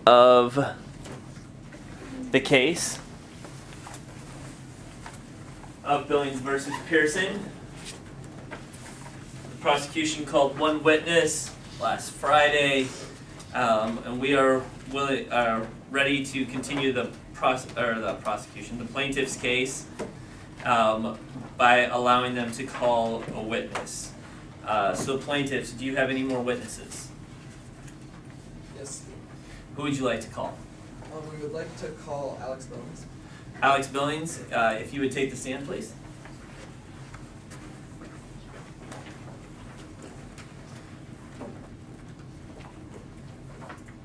of the case of Billings versus Pearson. The prosecution called one witness last Friday, and we are ready to continue the plaintiff's case by allowing them to call a witness. So plaintiffs, do you have any more witnesses? Yes. Who would you like to call? We would like to call Alex Billings. Alex Billings, if you would take the stand, please.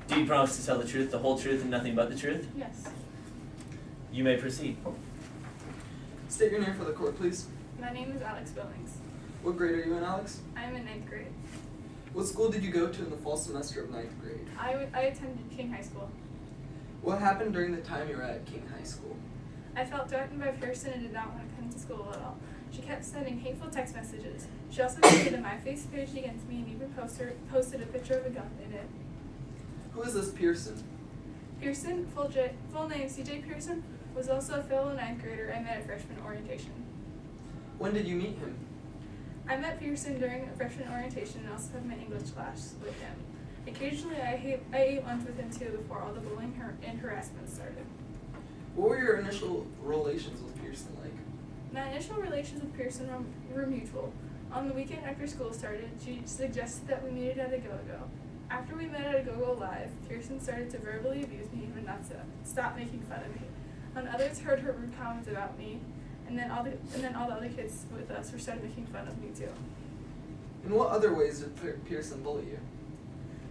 Do you promise to tell the truth, the whole truth, and nothing but the truth? Yes. You may proceed. State your name for the court, please. My name is Alex Billings. What grade are you in, Alex? I'm in 9th grade. What school did you go to in the fall semester of 9th grade? I attended King High School. What happened during the time you were at King High School? I felt threatened by Pearson and did not want to come to school at all. She kept sending hateful text messages. She also created a MySpace page against me and even posted a picture of a gun in it. Who is this Pearson? Pearson, full name CJ Pearson, was also a fellow 9th grader I met at freshman orientation. When did you meet him? I met Pearson during a freshman orientation and also had my English class with him. Occasionally, I ate lunch with him too before all the bullying and harassment started. What were your initial relations with Pearson like? My initial relations with Pearson were mutual. On the weekend after school started, she suggested that we meet at a go-go. After we met at a go-go live, Pearson started to verbally abuse me and not to stop making fun of me. When others heard her rude comments about me, and then all the other kids with us started making fun of me too. In what other ways did Pearson bully you?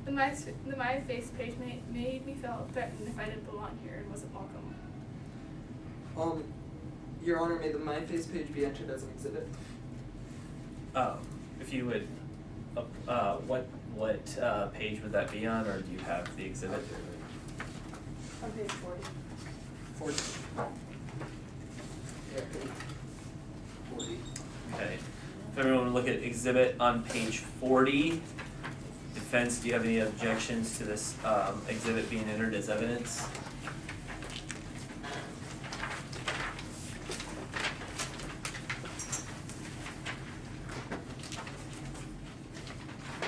The MySpace page made me feel threatened if I didn't belong here and wasn't welcome. Your Honor, may the MySpace page be entered as an exhibit? If you would, what page would that be on, or do you have the exhibit? On page 40. 40. Yeah, page 40. Okay. If everyone would look at exhibit on page 40. Defense, do you have any objections to this exhibit being entered as evidence?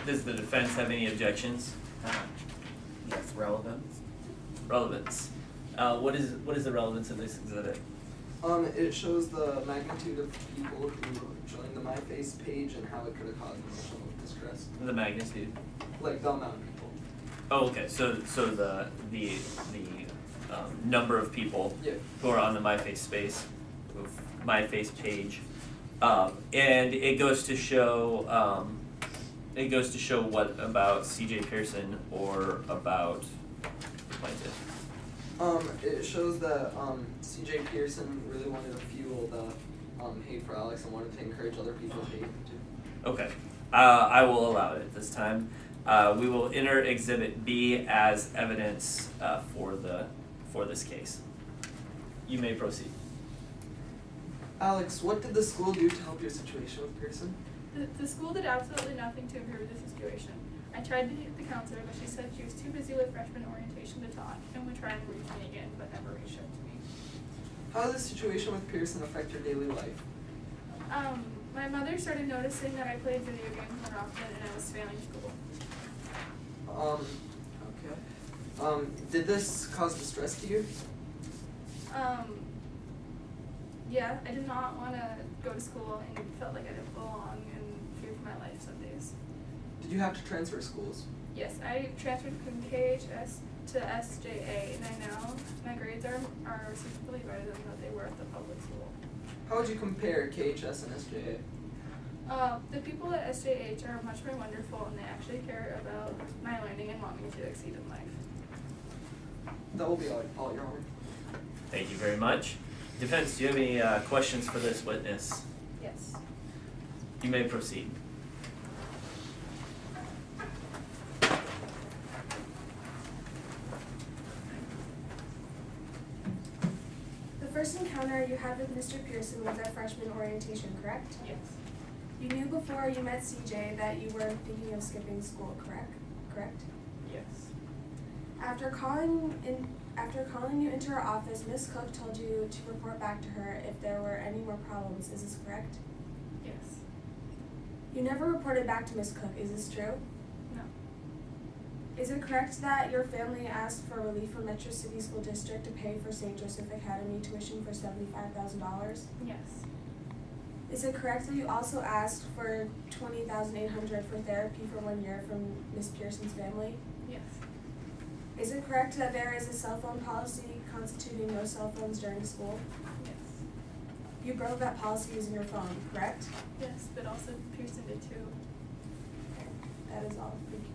Does the defense have any objections? Yes, relevance. Relevance. What is the relevance of this exhibit? It shows the magnitude of people who joined the MySpace page and how it could have caused emotional distress. The magnitude. Like the amount of people. Oh, okay. So the number of people Yeah. who are on the MySpace page, and it goes to show what about C.J. Pearson or about the plaintiff? It shows that C.J. Pearson really wanted to fuel the hate for Alex and wanted to encourage other people to hate him too. Okay. I will allow it this time. We will enter Exhibit B as evidence for this case. You may proceed. Alex, what did the school do to help your situation with Pearson? The school did absolutely nothing to improve the situation. I tried to hit the counselor, but she said she was too busy with freshman orientation to talk and would try and reach me again, but never reached out to me. How did the situation with Pearson affect your daily life? My mother started noticing that I played video games more often and I was failing school. Okay. Did this cause distress to you? Yeah, I did not want to go to school and felt like I didn't belong and feared for my life some days. Did you have to transfer schools? Yes, I transferred from KHS to SJA, and I know my grades are significantly better than what they were at the public school. How would you compare KHS and SJA? The people at SJH are much more wonderful, and they actually care about my learning and want me to exceed in life. That will be all, Your Honor. Thank you very much. Defense, do you have any questions for this witness? Yes. You may proceed. The first encounter you had with Mr. Pearson was at freshman orientation, correct? Yes. You knew before you met CJ that you were thinking of skipping school, correct? Yes. After calling you into her office, Ms. Cook told you to report back to her if there were any more problems. Is this correct? Yes. You never reported back to Ms. Cook. Is this true? No. Is it correct that your family asked for relief from Metro City School District to pay for St. Joseph Academy tuition for $75,000? Yes. Is it correct that you also asked for $20,800 for therapy for 1 year from Ms. Pearson's family? Yes. Is it correct that there is a cell phone policy constituting no cell phones during school? Yes. You broke that policy using your phone, correct? Yes, but also Pearson did too. That is all. Thank you.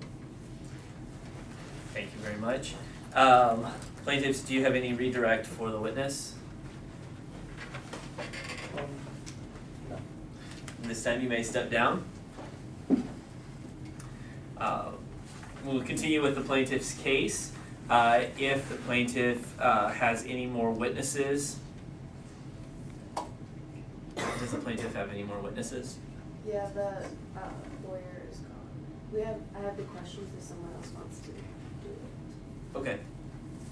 Thank you very much. Plaintiffs, do you have any redirect for the witness? No. This time you may step down. We'll continue with the plaintiff's case. If the plaintiff has any more witnesses. Does the plaintiff have any more witnesses? Yeah, the lawyer is gone. I have the questions if someone else wants to do it. Okay.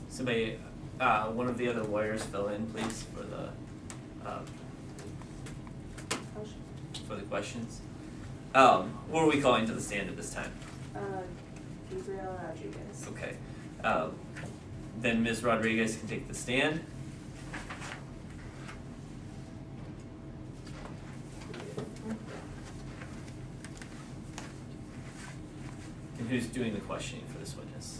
Somebody, one of the other lawyers fill in, please, for the Oh, sure. for the questions. Who are we calling to the stand at this time? Gabriel Rodriguez. Okay. Then Ms. Rodriguez can take the stand. And who's doing the questioning for this witness?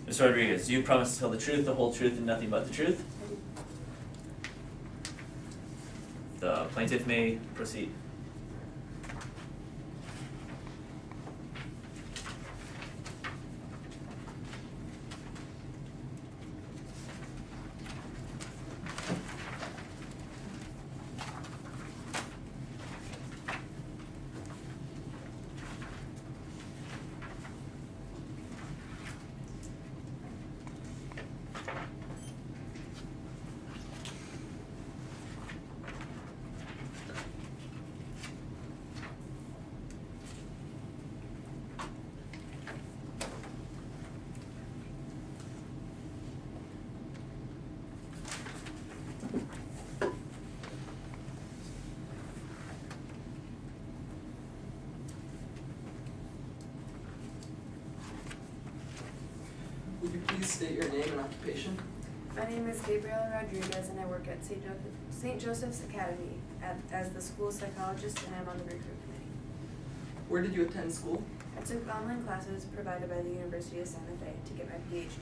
Ms. Rodriguez, do you promise to tell the truth, the whole truth, and nothing but the truth? The plaintiff may proceed. Would you please state your name and occupation? My name is Gabriela Rodriguez and I work at St. Joseph's Academy as the school psychologist and I'm on the recruit committee. Where did you attend school? I took online classes provided by the University of Santa Fe to get my PhD.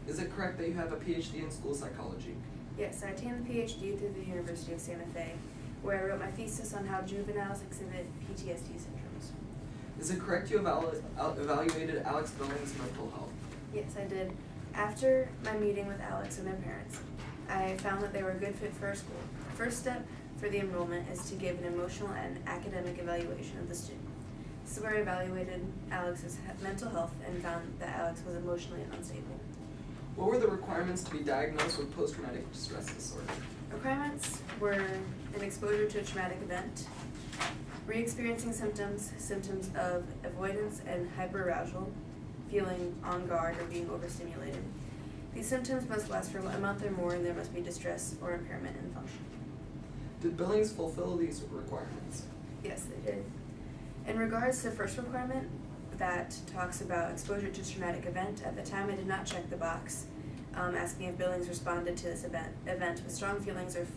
Is it correct that you have a PhD in school psychology? Yes, I attained the PhD through the University of Santa Fe, where I wrote my thesis on how juveniles exhibit PTSD syndromes. Is it correct you evaluated Alex Billings' mental health? Yes, I did. After my meeting with Alex and their parents, I found that they were a good fit for our school. The first step for the enrollment is to give an emotional and academic evaluation of the student. This is where I evaluated Alex's mental health and found that Alex was emotionally unstable. What were the requirements to be diagnosed with post-traumatic stress disorder? Requirements were an exposure to a traumatic event, re-experiencing symptoms of avoidance and hyperarousal, feeling on guard or being overstimulated. These symptoms must last for a month or more and there must be distress or impairment in function. Did Billings fulfill these requirements? Yes, they did. In regards to the first requirement that talks about exposure to traumatic event, at the time I did not check the box asking if Billings responded to this event with strong feelings of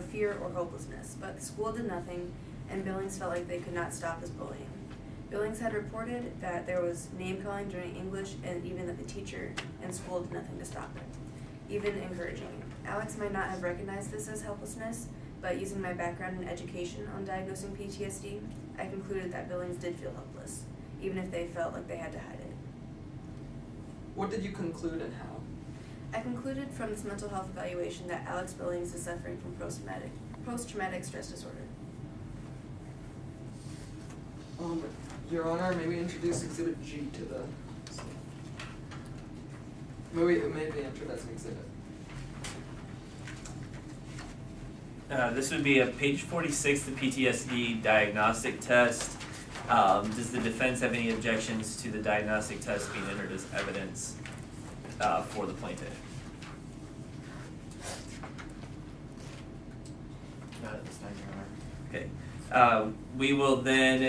fear or hopelessness, but the school did nothing and Billings felt like they could not stop his bullying. Billings had reported that there was name-calling during English and even that the teacher and school did nothing to stop it, even encouraging it. Alex might not have recognized this as helplessness, but using my background in education on diagnosing PTSD, I concluded that Billings did feel helpless, even if they felt like they had to hide it. What did you conclude and how? I concluded from this mental health evaluation that Alex Billings is suffering from post-traumatic stress disorder. Your Honor, may we introduce Exhibit G to the... It may be entered as an exhibit. This would be a page 46, the PTSD diagnostic test. Does the defense have any objections to the diagnostic test being entered as evidence for the plaintiff? Not at this time, Your Honor. Okay. We will then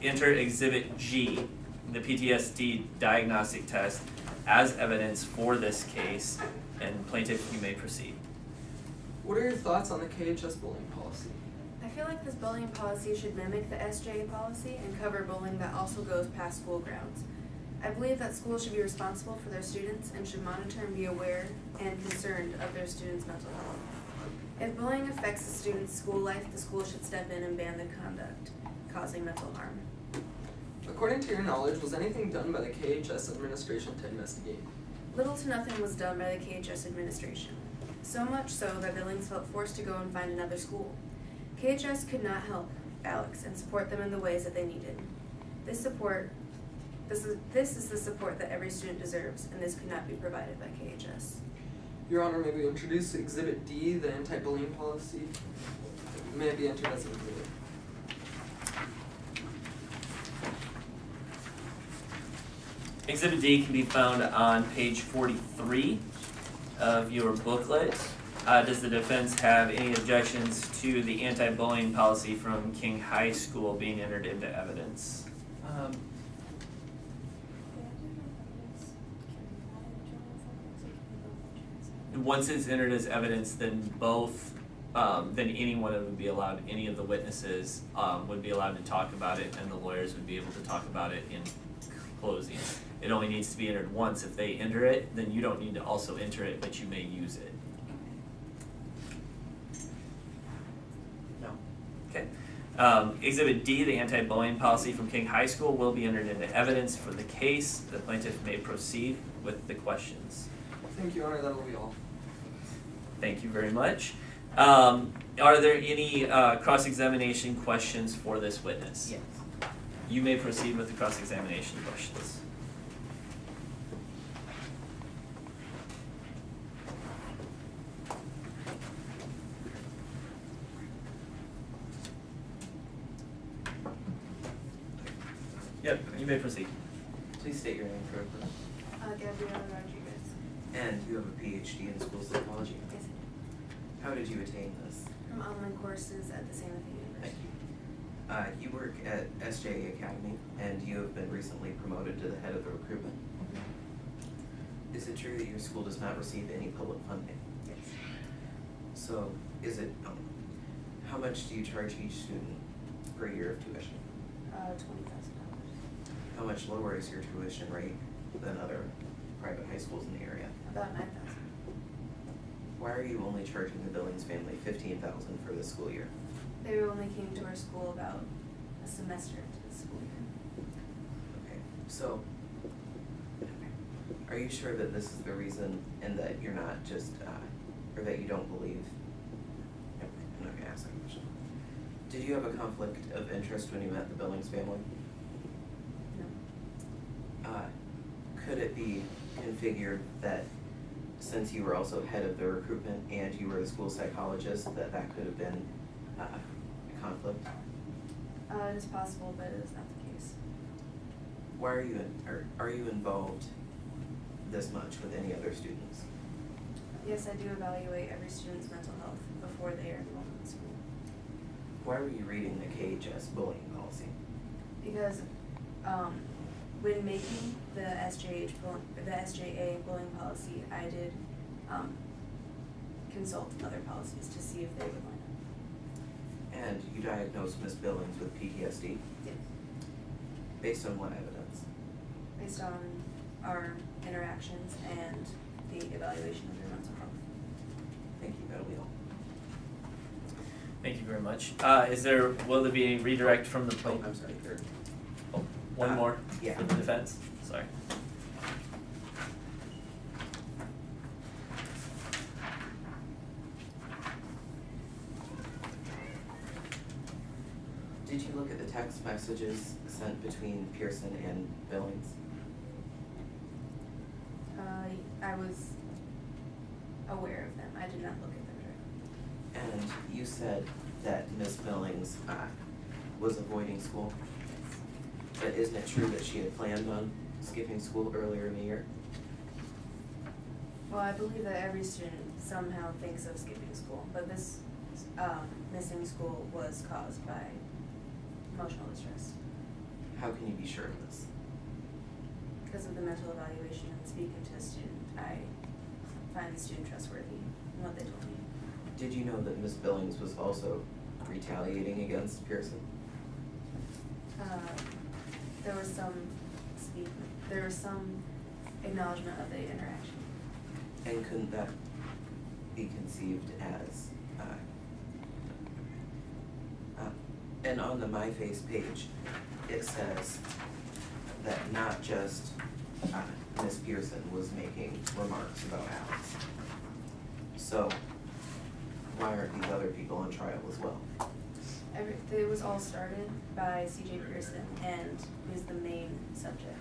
enter Exhibit G, the PTSD diagnostic test, as evidence for this case, and plaintiff, you may proceed. What are your thoughts on the KHS bullying policy? I feel like this bullying policy should mimic the SJ policy and cover bullying that also goes past school grounds. I believe that schools should be responsible for their students and should monitor and be aware and concerned of their students' mental health. If bullying affects the student's school life, the school should step in and ban the conduct causing mental harm. According to your knowledge, was anything done by the KHS administration to investigate? Little to nothing was done by the KHS administration. So much so that Billings felt forced to go and find another school. KHS could not help Alex and support them in the ways that they needed. This is the support that every student deserves, and this could not be provided by KHS. Your Honor, may we introduce Exhibit D, the anti-bullying policy? May it be entered as an exhibit. Exhibit D can be found on page 43 of your booklet. Does the defense have any objections to the anti-bullying policy from King High School being entered into evidence? Once it's entered as evidence, then then anyone would be allowed, any of the witnesses would be allowed to talk about it, and the lawyers would be able to talk about it in closing. It only needs to be entered once. If they enter it, then you don't need to also enter it, but you may use it. No. Okay. Exhibit D, the anti-bullying policy from King High School, will be entered into evidence for the case. The plaintiff may proceed with the questions. Thank you, Your Honor, that will be all. Thank you very much. Are there any cross-examination questions for this witness? Yes. You may proceed with the cross-examination questions. Yep, you may proceed. Please state your name for the record. Gabriela Rodriguez. And you have a PhD in school psychology. Yes, How did you attain this? from online courses at the Santa Fe Thank University. you. You work at SJA Academy, and you have been recently promoted to the head of the recruitment. Is it true that your school does not receive any public funding? Yes. So, is it, how much do you charge each student per year of tuition? $20,000. How much lower is your tuition rate than other private high schools in the area? About $9,000. Why are you only charging the Billings family $15,000 for this school year? They only came to our school about a semester into the school year. Okay, so, are you sure that this is the reason and that you're not just, or that you don't believe? I'm not gonna ask that question. Did you have a conflict of interest when you met the Billings family? No. Could it be configured that since you were also head of the recruitment and you were the school psychologist, that could have been a conflict? It is possible, but it is not the case. Why are you, are you involved this much with any other students? Yes, I do evaluate every student's mental health before they are enrolled in school. Why were you reading the KHS bullying policy? Because when making the SJA bullying policy, I did consult other policies to see if they would line up. And you diagnosed Ms. Billings with PTSD? Yes. Based on what evidence? Based on our interactions and the evaluation of their mental health. Thank you, that'll be all. Thank you very much. Will there be a redirect from the Oh, plaintiff? I'm sorry, third. Oh, one more yeah. for the defense? Sorry. Did you look at the text messages sent between Pearson and Billings? I was aware of them. I did not look at them And you said that Ms. Billings, was avoiding school? But isn't it true that she had planned on skipping school earlier in the year? Well, I believe that every student somehow thinks of skipping school, but this missing school was caused by emotional distress How can you be sure of this? because of the mental evaluation and speaking to the student. I find the student trustworthy in what they told me. Did you know that Ms. Billings was also retaliating against Pearson? There was some acknowledgement of the interaction. And couldn't that be conceived as, and on the MyFace page, it says that not just Ms. Pearson was making remarks about Alex. So why aren't these other people on trial as well? It was all started by C.J. Pearson and is the main subject.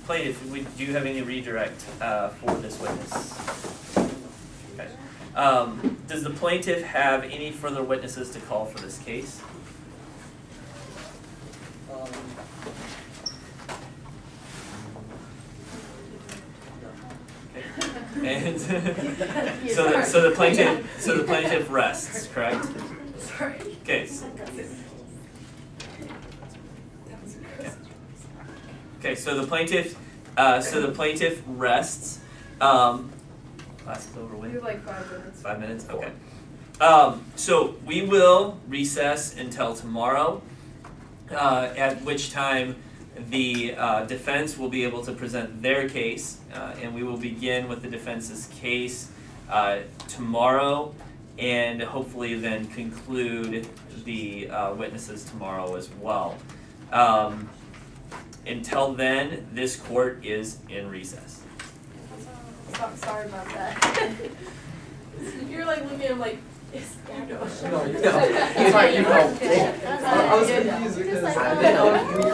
Plaintiff, do you have any redirect for this witness? Okay. Does the plaintiff have any further witnesses to call for this case? And so the plaintiff rests, correct? Sorry. Okay. Okay, so the plaintiff rests. Class is over We when? have like 5 minutes. 5 minutes, okay. So we will recess until tomorrow, at which time the defense will be able to present their case, and we will begin with the defense's case tomorrow, and hopefully then conclude the witnesses tomorrow as well. Until then, this court is in recess. Sorry about that. You're like looking at him like, yes, you know. No, you know. Sorry, you know. I was confused because I didn't know if you